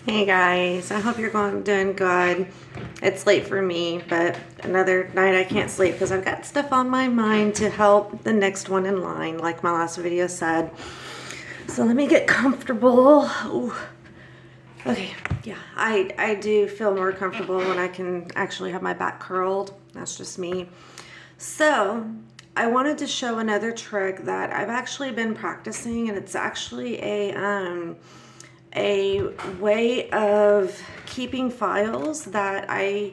Hey guys, I hope you're doing good. It's late for me, but another night I can't sleep because I've got stuff on my mind to help the next one in line, like my last video said. So let me get comfortable. Ooh. Okay, yeah, I do feel more comfortable when I can actually have my back curled. That's just me. So I wanted to show another trick that I've actually been practicing, and it's actually a way of keeping files that I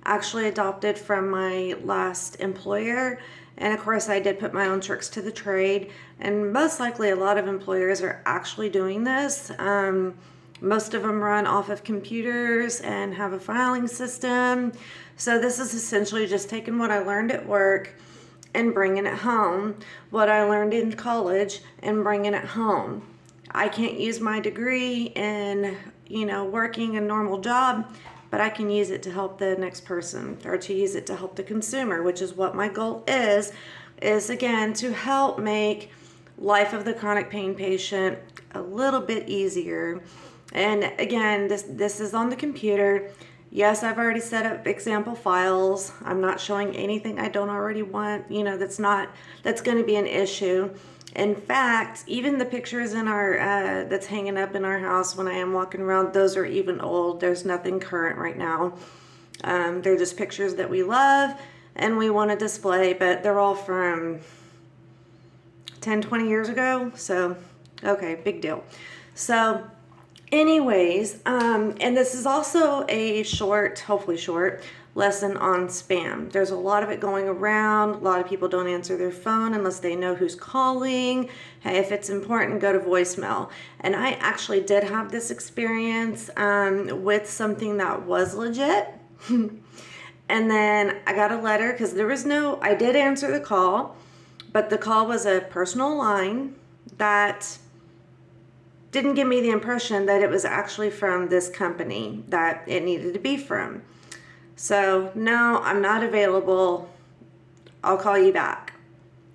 actually adopted from my last employer. And of course, I did put my own tricks to the trade. And most likely, a lot of employers are actually doing this. Most of them run off of computers and have a filing system. So, this is essentially just taking what I learned at work and bringing it home, what I learned in college and bringing it home. I can't use my degree in, working a normal job, but I can use it to help the next person or to use it to help the consumer, which is what my goal is again to help make life of the chronic pain patient a little bit easier. And again, this is on the computer. Yes, I've already set up example files. I'm not showing anything I don't already want, that's going to be an issue. In fact, even the pictures in our that's hanging up in our house when I am walking around, those are even old. There's nothing current right now. They're just pictures that we love and we want to display, but they're all from 10, 20 years ago. So, okay, big deal. So, anyways, and this is also a short, hopefully short, lesson on spam. There's a lot of it going around. A lot of people don't answer their phone unless they know who's calling. Hey, if it's important, go to voicemail. And I actually did have this experience with something that was legit. And then I got a letter because I did answer the call, but the call was a personal line that didn't give me the impression that it was actually from this company that it needed to be from. So, no, I'm not available. I'll call you back.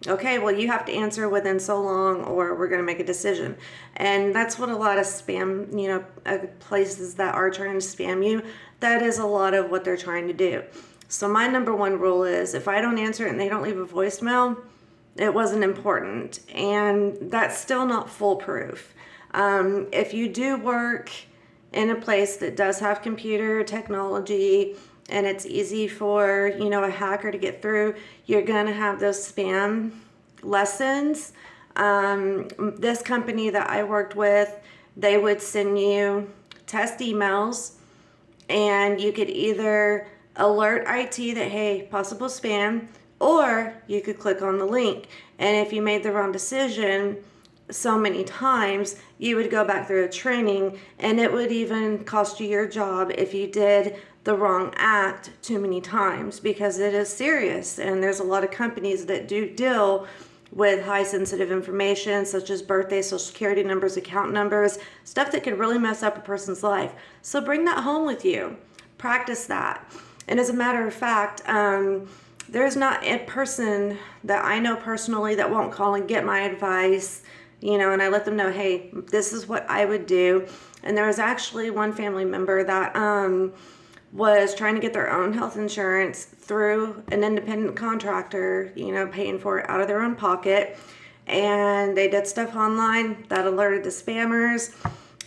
Okay, well, you have to answer within so long or we're going to make a decision. And that's what a lot of spam, places that are trying to spam you, that is a lot of what they're trying to do. So my number one rule is if I don't answer it and they don't leave a voicemail, it wasn't important. And that's still not foolproof. If you do work in a place that does have computer technology and it's easy for, a hacker to get through, you're going to have those spam lessons. This company that I worked with, they would send you test emails and you could either alert IT that, hey, possible spam, or you could click on the link. And if you made the wrong decision so many times, you would go back through a training and it would even cost you your job if you did the wrong act too many times, because it is serious. And there's a lot of companies that do deal with high sensitive information such as birthday, social security numbers, account numbers, stuff that could really mess up a person's life. So bring that home with you. Practice that. And as a matter of fact, there's not a person that I know personally that won't call and get my advice, and I let them know, hey, this is what I would do. And there was actually one family member that was trying to get their own health insurance through an independent contractor, paying for it out of their own pocket. And they did stuff online that alerted the spammers.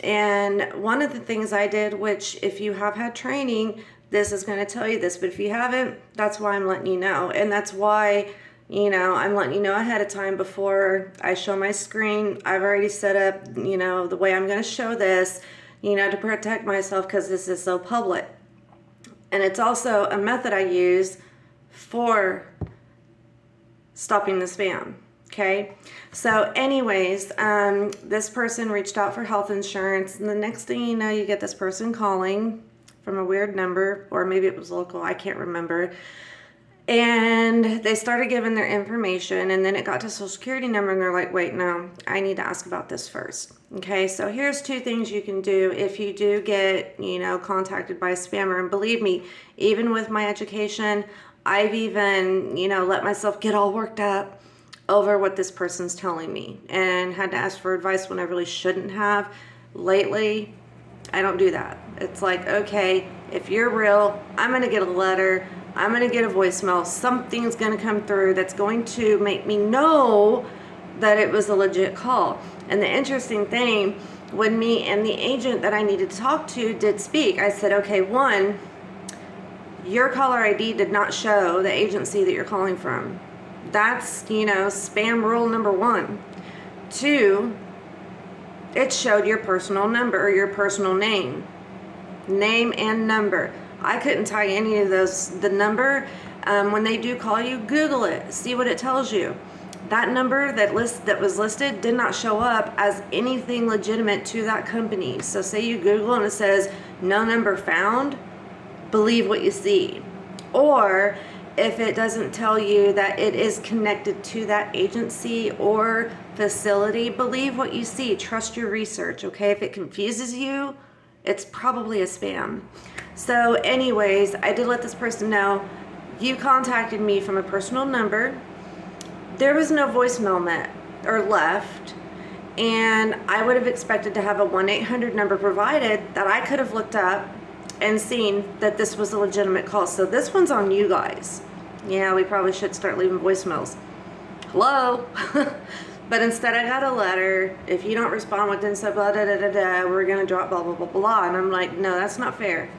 And one of the things I did, which if you have had training, this is going to tell you this, but if you haven't, that's why I'm letting you know. And that's why, I'm letting you know ahead of time before I show my screen. I've already set up, the way I'm going to show this, to protect myself because this is so public. And it's also a method I use for stopping the spam. Okay. So anyways, this person reached out for health insurance, and the next thing you know, you get this person calling from a weird number, or maybe it was local, I can't remember. And they started giving their information, and then it got to social security number, and they're like, wait, no, I need to ask about this first. Okay, so here's two things you can do if you do get, contacted by a spammer. And believe me, even with my education, I've even, let myself get all worked up over what this person's telling me and had to ask for advice when I really shouldn't have. Lately, I don't do that. It's like, okay, if you're real, I'm going to get a letter, I'm going to get a voicemail, something's going to come through that's going to make me know that it was a legit call. And the interesting thing, when me and the agent that I needed to talk to did speak, I said, okay, one, your caller ID did not show the agency that you're calling from. That's, spam rule number one. Two, it showed your personal number or your personal name and number. I couldn't tie any of those. The number, when they do call you, Google it, see what it tells you. That number that was listed did not show up as anything legitimate to that company. So say you Google and it says no number found, believe what you see. Or if it doesn't tell you that it is connected to that agency or facility, believe what you see. Trust your research, okay? If it confuses you, it's probably a spam. So anyways, I did let this person know, you contacted me from a personal number. There was no voicemail left, and I would have expected to have a 1-800 number provided that I could have looked up and seen that this was a legitimate call. So this one's on you guys. Yeah, we probably should start leaving voicemails. Hello? But instead I got a letter, if you don't respond within so blah da da da da, we're gonna drop blah blah blah blah. And I'm like, no, that's not fair.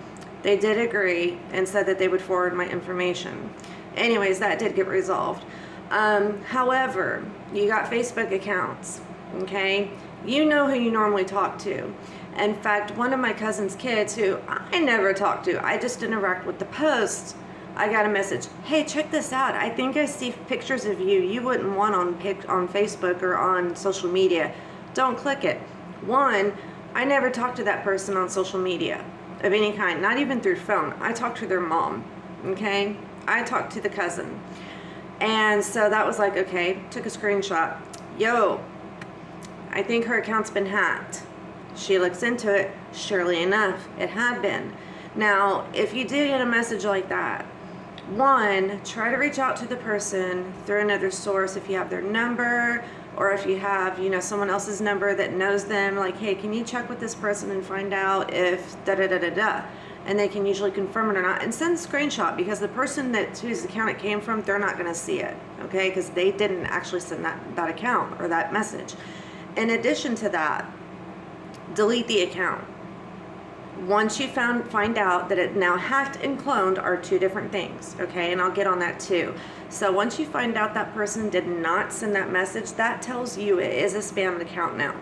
They did agree and said that they would forward my information. Anyways, that did get resolved. However, you got Facebook accounts, okay? You know who you normally talk to. In fact, one of my cousin's kids, who I never talk to, I just interact with the posts, I got a message, hey, check this out. I think I see pictures of you wouldn't want on Facebook or on social media. Don't click it. One, I never talked to that person on social media of any kind, not even through phone. I talked to their mom, okay? I talked to the cousin. And so that was like, okay, took a screenshot. Yo, I think her account's been hacked. She looks into it. Surely enough, it had been. Now, if you do get a message like that, one, try to reach out to the person through another source if you have their number, or if you have, someone else's number that knows them, like, hey, can you check with this person and find out if da-da-da-da-da? And they can usually confirm it or not, and send a screenshot, because the person whose account it came from, they're not going to see it, okay? Because they didn't actually send that account or that message. In addition to that, delete the account. Once you find out that it now hacked and cloned are two different things, okay? And I'll get on that too. So once you find out that person did not send that message, that tells you it is a spam account now.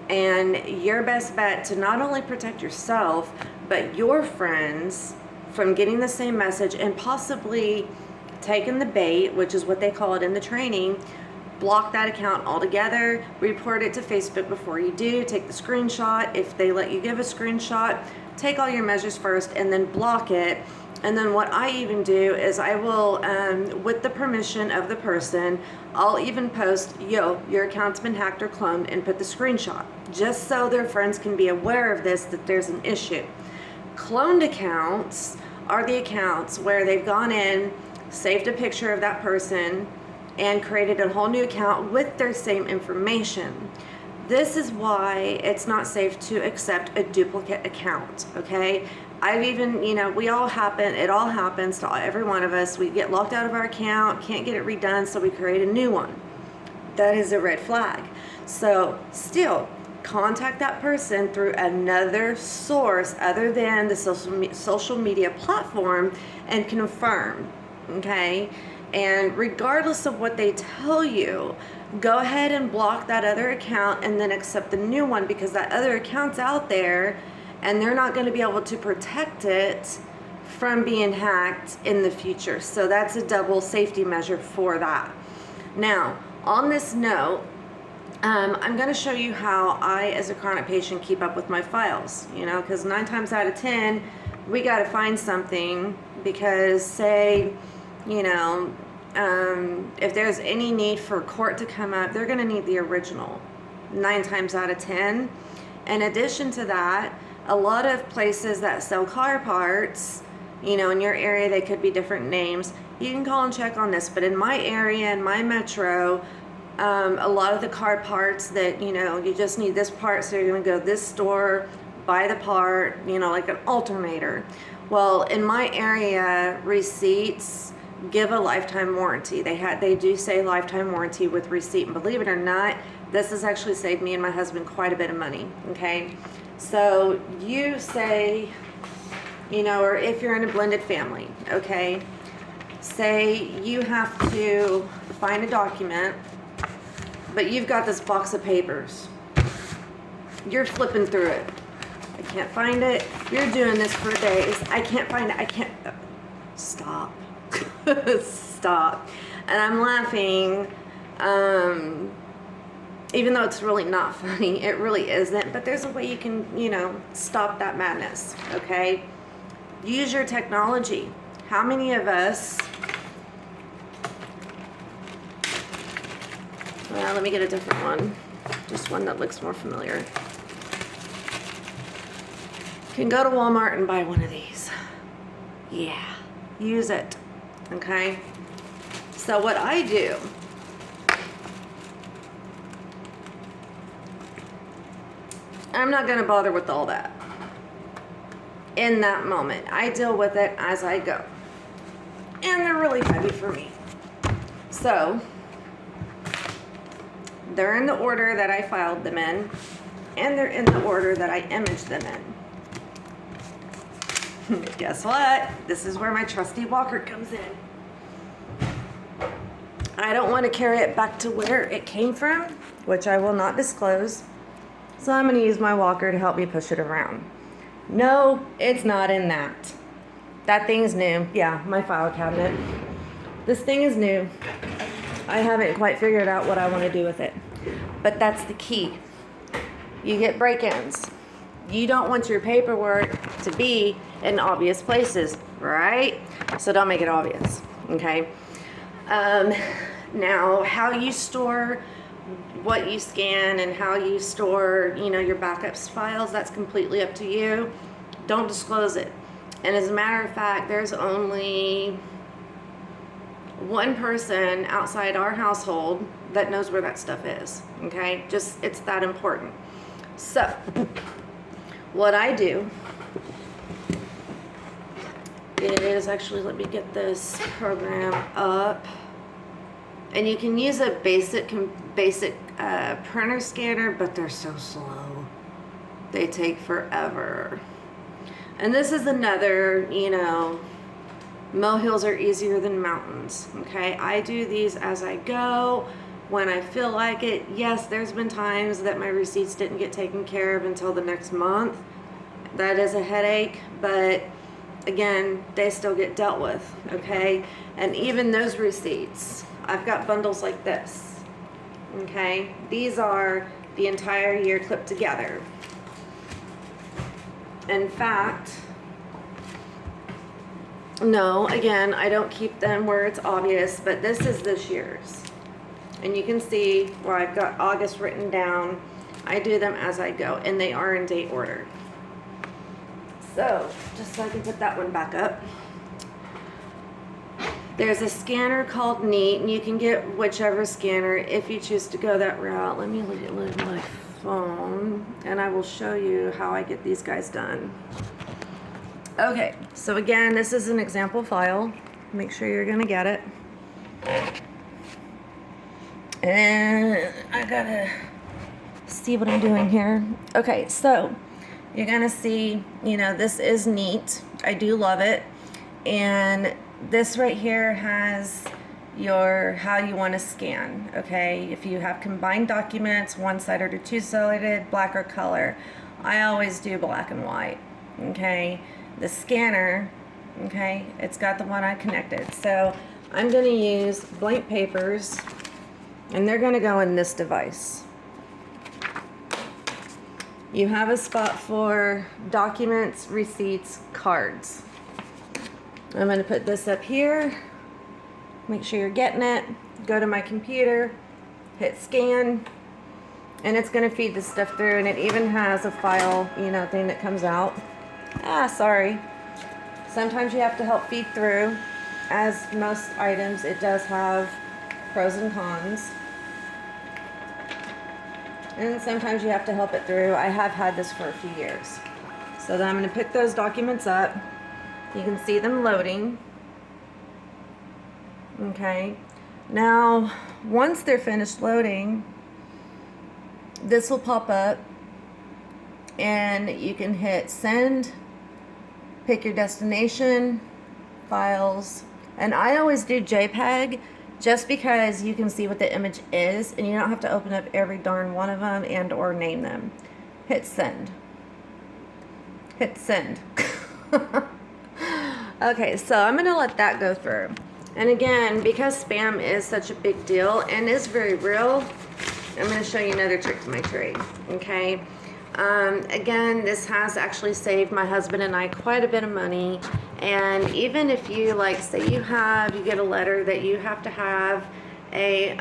And your best bet to not only protect yourself, but your friends from getting the same message and possibly taking the bait, which is what they call it in the training, block that account altogether, report it to Facebook before you do, take the screenshot. If they let you give a screenshot, take all your measures first and then block it. And then what I even do is I will, with the permission of the person, I'll even post, yo, your account's been hacked or cloned, and put the screenshot, just so their friends can be aware of this, that there's an issue. Cloned accounts are the accounts where they've gone in, saved a picture of that person, and created a whole new account with their same information. This is why it's not safe to accept a duplicate account, okay? I've even, it all happens to every one of us. We get locked out of our account, can't get it redone, so we create a new one. That is a red flag. So still, contact that person through another source other than the social media platform and confirm, okay? And regardless of what they tell you, go ahead and block that other account and then accept the new one, because that other account's out there and they're not going to be able to protect it from being hacked in the future. So that's a double safety measure for that. Now, on this note, I'm going to show you how I, as a chronic patient, keep up with my files, because 9 times out of 10, we got to find something, because say, if there's any need for court to come up, they're going to need the original 9 times out of 10. In addition to that, a lot of places that sell car parts, in your area, they could be different names. You can call and check on this, but in my area, in my metro, a lot of the car parts that, you just need this part, so you're going to go to this store, buy the part, you know, like an alternator. Well, in my area, receipts give a lifetime warranty. They do say lifetime warranty with receipt, and believe it or not, this has actually saved me and my husband quite a bit of money. Okay, so you say, you know, or if you're in a blended family, okay, say you have to find a document, but you've got this box of papers. You're flipping through it. I can't find it. You're doing this for days. I can't find it. I can't. Stop. Stop. And I'm laughing, even though it's really not funny. It really isn't. But there's a way you can, you know, stop that madness. Okay? Use your technology. How many of us... Well, let me get a different one. Just one that looks more familiar. Can go to Walmart and buy one of these. Yeah, use it. Okay? So what I do, I'm not going to bother with all that. In that moment, I deal with it as I go. And they're really heavy for me. So, they're in the order that I filed them in, and they're in the order that I imaged them in. Guess what? This is where my trusty walker comes in. I don't want to carry it back to where it came from, which I will not disclose. So I'm going to use my walker to help me push it around. No, it's not in that. That thing's new. Yeah, my file cabinet. This thing is new. I haven't quite figured out what I want to do with it. But that's the key. You get break-ins. You don't want your paperwork to be in obvious places, right? So don't make it obvious, okay? Now, how you store what you scan and how you store, you know, your backups files, that's completely up to you. Don't disclose it. And as a matter of fact, there's only one person outside our household that knows where that stuff is, okay? Just, it's that important. So, what I do is, actually, let me get this program up. And you can use a basic printer scanner, but they're so slow. They take forever. And this is another, you know, molehills are easier than mountains, okay? I do these as I go, when I feel like it. Yes, there's been times that my receipts didn't get taken care of until the next month. That is a headache, but again, they still get dealt with, okay? And even those receipts, I've got bundles like this, okay? These are the entire year clipped together. In fact, no, again, I don't keep them where it's obvious, but this is this year's. And you can see where I've got August written down. I do them as I go, and they are in date order. So, just so I can put that one back up. There's a scanner called Neat, and you can get whichever scanner if you choose to go that route. Let me look at my phone, and I will show you how I get these guys done. Okay, so again, this is an example file. Make sure you're gonna get it. And I gotta see what I'm doing here. Okay, so you're gonna see, you know, this is Neat. I do love it. And this right here has your how you want to scan, okay? If you have combined documents, one-sided or two-sided, black or color. I always do black and white, okay? The scanner, okay, it's got the one I connected. So I'm going to use blank papers, and they're going to go in this device. You have a spot for documents, receipts, cards. I'm going to put this up here. Make sure you're getting it. Go to my computer, hit scan, and it's going to feed this stuff through, and it even has a file, you know, thing that comes out. Sorry. Sometimes you have to help feed through. As most items, it does have pros and cons. And sometimes you have to help it through. I have had this for a few years. So then I'm going to pick those documents up. You can see them loading. Okay. Now, once they're finished loading, this will pop up and you can hit send, pick your destination, files, and I always do JPEG just because you can see what the image is and you don't have to open up every darn one of them and or name them. Hit send. Hit send. Okay, so I'm gonna let that go through. And again, because spam is such a big deal and is very real, I'm going to show you another trick to my trade. Okay. Again, this has actually saved my husband and I quite a bit of money. And even if you, like, say you get a letter that you have to have a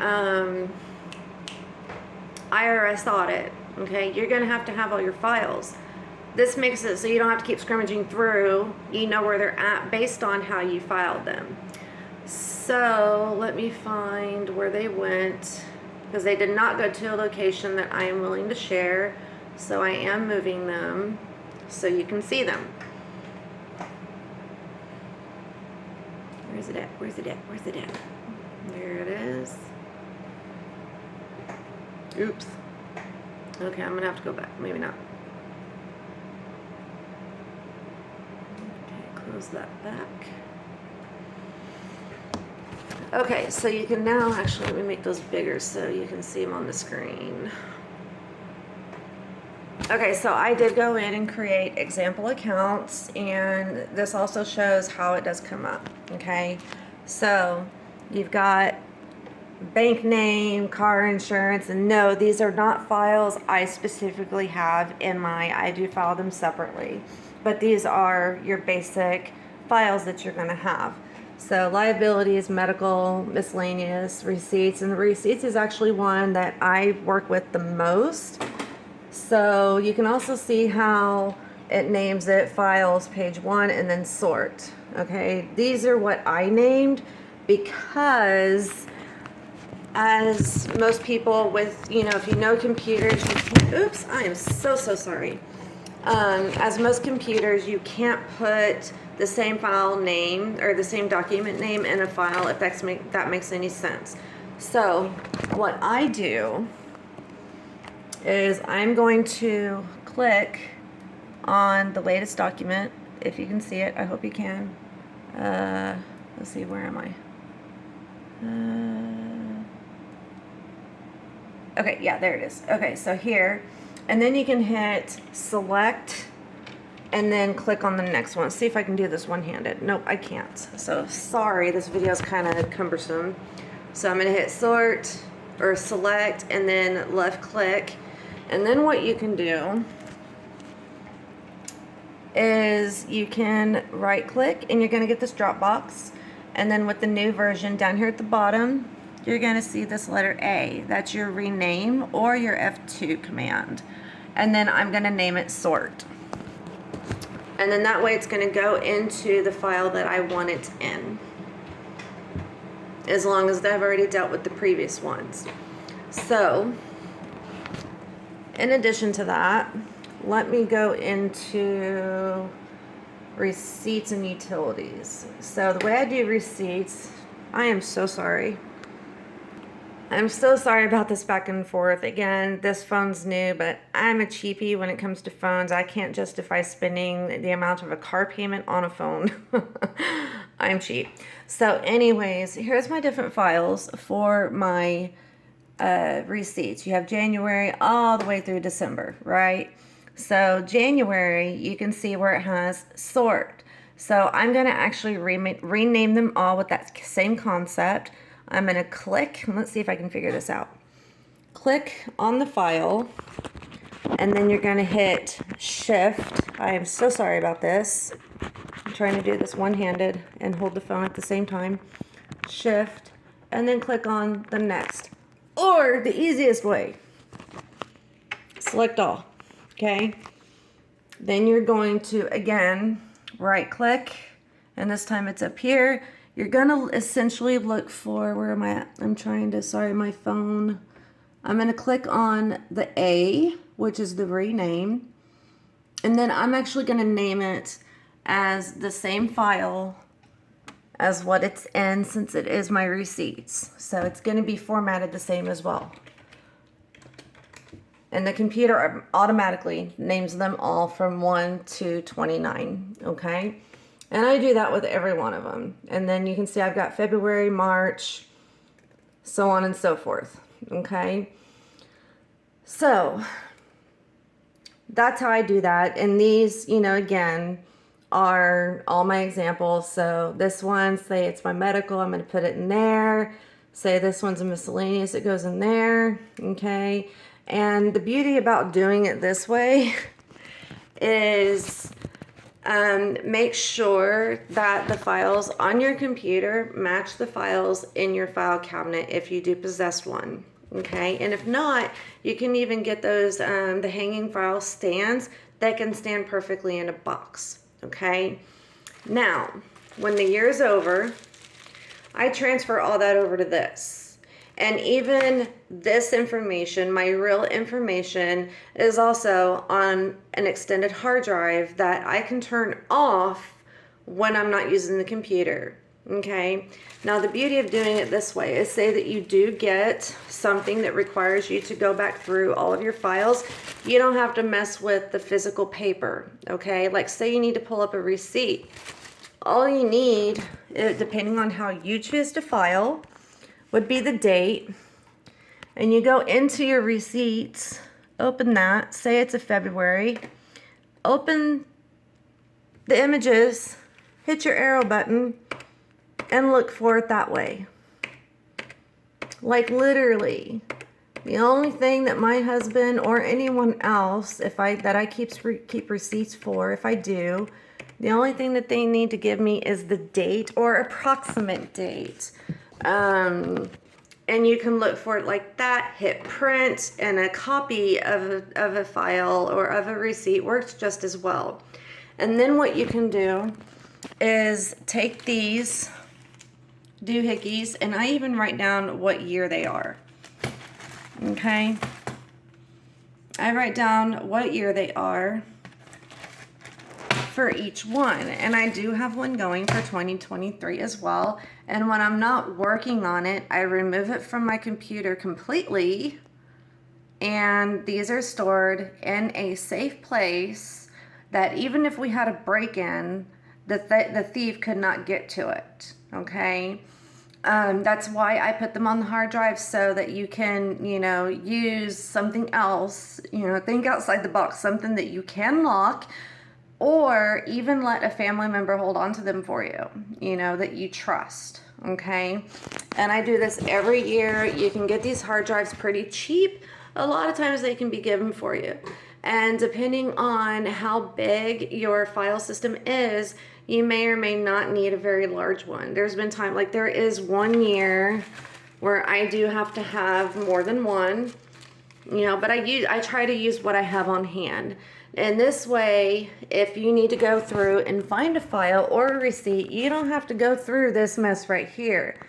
IRS audit, okay, you're going to have all your files. This makes it so you don't have to keep scrummaging through. You know where they're at based on how you filed them. So let me find where they went, because they did not go to a location that I am willing to share. So I am moving them so you can see them. Where's it at? Where's it at? Where's it at? There it is. Oops. Okay, I'm gonna have to go back. Maybe not. Okay, close that back. Okay, so you can now, actually, let me make those bigger so you can see them on the screen. Okay, so I did go in and create example accounts, and this also shows how it does come up, okay? So you've got bank name, car insurance, and no, these are not files I specifically have in I do file them separately, but these are your basic files that you're gonna have. So liabilities, medical, miscellaneous, receipts, and the receipts is actually one that I work with the most. So you can also see how it names it, files, page 1, and then sort. Okay, these are what I named because as most people with, if you know computers, you can't, oops, I am so sorry. As most computers, you can't put the same file name or the same document name in a file if that makes any sense. So what I do is I'm going to click on the latest document, if you can see it. I hope you can. Let's see, where am I? Okay, yeah, there it is. Okay, so here, and then you can hit select and then click on the next one. See if I can do this one-handed. Nope, I can't. So sorry, this video is kind of cumbersome. So I'm gonna hit sort or select and then left click. And then what you can do is you can right click and you're gonna get this drop box. And then with the new version down here at the bottom, you're gonna see this letter A. That's your rename or your F2 command. And then I'm gonna name it sort. And then that way it's gonna go into the file that I want it in, as long as I've already dealt with the previous ones. So, in addition to that, let me go into receipts and utilities. So the way I do receipts, I am so sorry. I'm so sorry about this back and forth. Again, this phone's new, but I'm a cheapie when it comes to phones. I can't justify spending the amount of a car payment on a phone. I'm cheap. So anyways, here's my different files for my receipts. You have January all the way through December, right? So January, you can see where it has sort. So I'm going to actually rename them all with that same concept. I'm going to click, let's see if I can figure this out. Click on the file, and then you're going to hit shift. I am so sorry about this. I'm trying to do this one-handed and hold the phone at the same time. Shift, and then click on the next. Or the easiest way, select all, okay? Then you're going to, again, right click, and this time it's up here. You're gonna essentially look for, where am I at? I'm trying to, sorry, my phone. I'm gonna click on the A, which is the rename. And then I'm actually going to name it as the same file as what it's in, since it is my receipts. So it's going to be formatted the same as well. And the computer automatically names them all from 1 to 29, okay? And I do that with every one of them. And then you can see I've got February, March, so on and so forth, okay? So that's how I do that. And these, you know, again, are all my examples. So this one, say it's my medical, I'm going to put it in there. Say this one's a miscellaneous, it goes in there, okay? And the beauty about doing it this way is make sure that the files on your computer match the files in your file cabinet if you do possess one, okay? And if not, you can even get those, the hanging file stands that can stand perfectly in a box, okay? Now, when the year's over, I transfer all that over to this. And even this information, my real information, is also on an extended hard drive that I can turn off when I'm not using the computer, okay? Now, the beauty of doing it this way is, say that you do get something that requires you to go back through all of your files, you don't have to mess with the physical paper, okay? Like, say you need to pull up a receipt. All you need, depending on how you choose to file, would be the date, and you go into your receipts, open that, say it's a February, open the images, hit your arrow button, and look for it that way. Like literally, the only thing that my husband or anyone else, that I keep receipts for, if I do, the only thing that they need to give me is the date or approximate date. And you can look for it like that, hit print, and a copy of a file or of a receipt works just as well. And then what you can do is take these doohickeys, and I even write down what year they are, okay? I write down what year they are for each one, and I do have one going for 2023 as well. And when I'm not working on it, I remove it from my computer completely, and these are stored in a safe place that even if we had a break-in, the thief could not get to it, okay? That's why I put them on the hard drive, so that you can, you know, use something else, you know, think outside the box, something that you can lock, or even let a family member hold on to them for you, you know, that you trust, okay? And I do this every year. You can get these hard drives pretty cheap. A lot of times they can be given for you. And depending on how big your file system is, you may or may not need a very large one. There's been time, like there is one year where I do have to have more than one, you know, but I try to use what I have on hand. And this way, if you need to go through and find a file or a receipt, you don't have to go through this mess right here.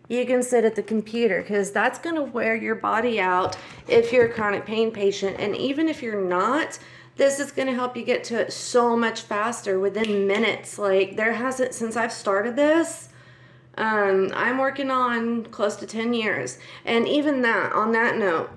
You can sit at the computer, because that's going to wear your body out if you're a chronic pain patient. And even if you're not, this is going to help you get to it so much faster within minutes. Like, there hasn't, since I've started this, I'm working on close to 10 years. And even that, on that note,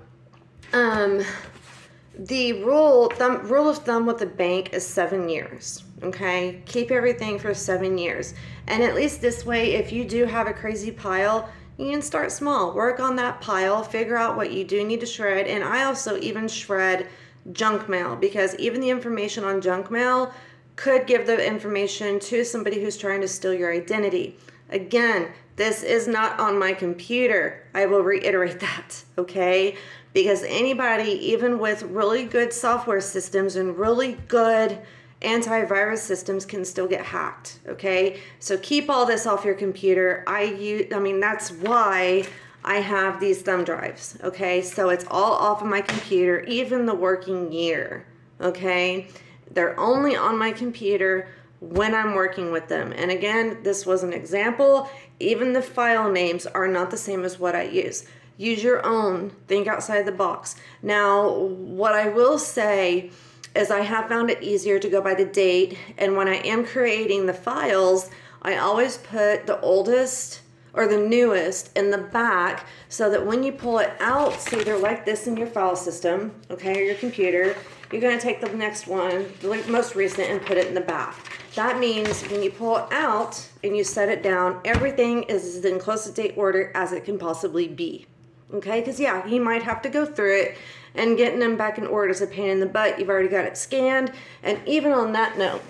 the rule of thumb with the bank is 7 years, okay? Keep everything for 7 years. And at least this way, if you do have a crazy pile, you can start small. Work on that pile, figure out what you do need to shred. And I also even shred junk mail, because even the information on junk mail could give the information to somebody who's trying to steal your identity. Again, this is not on my computer. I will reiterate that, okay? Because anybody, even with really good software systems and really good antivirus systems, can still get hacked, okay? So keep all this off your computer. I mean, that's why I have these thumb drives, okay? So it's all off of my computer, even the working year, okay? They're only on my computer when I'm working with them. And again, this was an example. Even the file names are not the same as what I use. Use your own. Think outside the box. Now, what I will say is I have found it easier to go by the date. And when I am creating the files, I always put the oldest or the newest in the back so that when you pull it out, say they're like this in your file system, okay, or your computer, you're going to take the next one, the most recent, and put it in the back. That means when you pull it out and you set it down, everything is in closest date order as it can possibly be. Okay, because yeah, you might have to go through it, and getting them back in order is a pain in the butt. You've already got it scanned. And even on that note,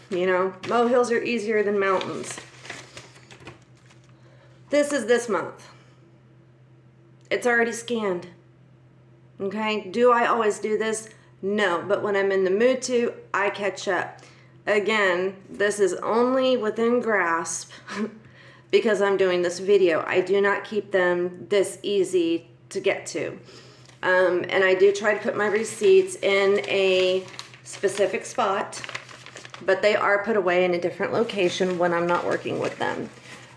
you know, molehills are easier than mountains. This is this month. It's already scanned. Okay, do I always do this? No, but when I'm in the mood to, I catch up. Again, this is only within grasp because I'm doing this video. I do not keep them this easy to get to. And I do try to put my receipts in a specific spot, but they are put away in a different location when I'm not working with them.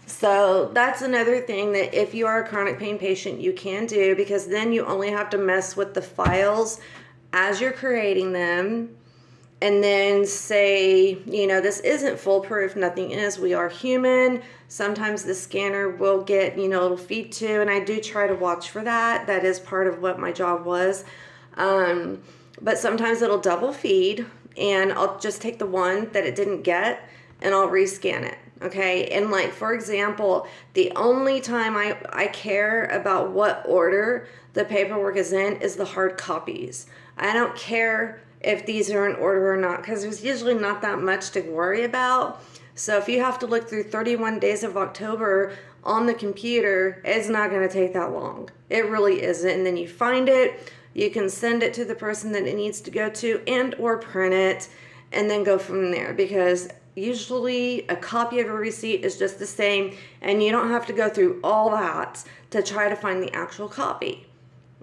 So that's another thing that if you are a chronic pain patient, you can do, because then you only have to mess with the files as you're creating them. And then say, you know, this isn't foolproof, nothing is, we are human. Sometimes the scanner will get, you know, it'll feed to, and I do try to watch for that. That is part of what my job was. But sometimes it'll double feed, and I'll just take the one that it didn't get and I'll rescan it. Okay, and like, for example, the only time I care about what order the paperwork is in is the hard copies. I don't care if these are in order or not, because there's usually not that much to worry about. So if you have to look through 31 days of October on the computer, it's not going to take that long. It really isn't. And then you find it, you can send it to the person that it needs to go to, and or print it, and then go from there, because usually a copy of a receipt is just the same, and you don't have to go through all that to try to find the actual copy.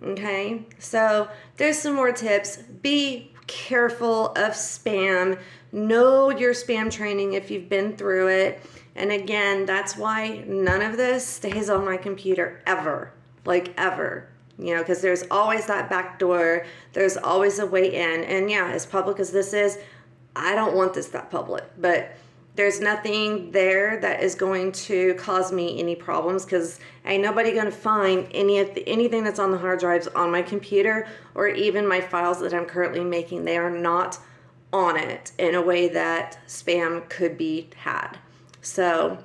Okay, so there's some more tips. Be careful of spam. Know your spam training if you've been through it. And again, that's why none of this stays on my computer ever, like ever. You know, because there's always that back door. There's always a way in. And yeah, as public as this is, I don't want this that public, but there's nothing there that is going to cause me any problems, because ain't nobody going to find anything that's on the hard drives on my computer, or even my files that I'm currently making. They are not on it in a way that spam could be had. So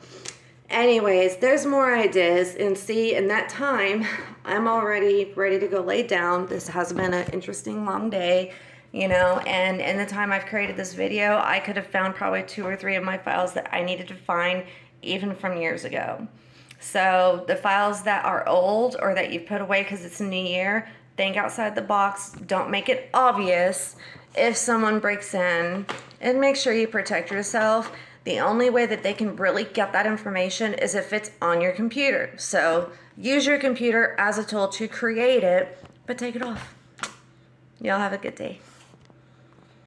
anyways, there's more ideas, and see, in that time, I'm already ready to go lay down. This has been an interesting long day. You know, and in the time I've created this video, I could have found probably 2 or 3 of my files that I needed to find even from years ago. So the files that are old or that you've put away because it's a new year, think outside the box. Don't make it obvious if someone breaks in, and make sure you protect yourself. The only way that they can really get that information is if it's on your computer. So use your computer as a tool to create it, but take it off. Y'all have a good day.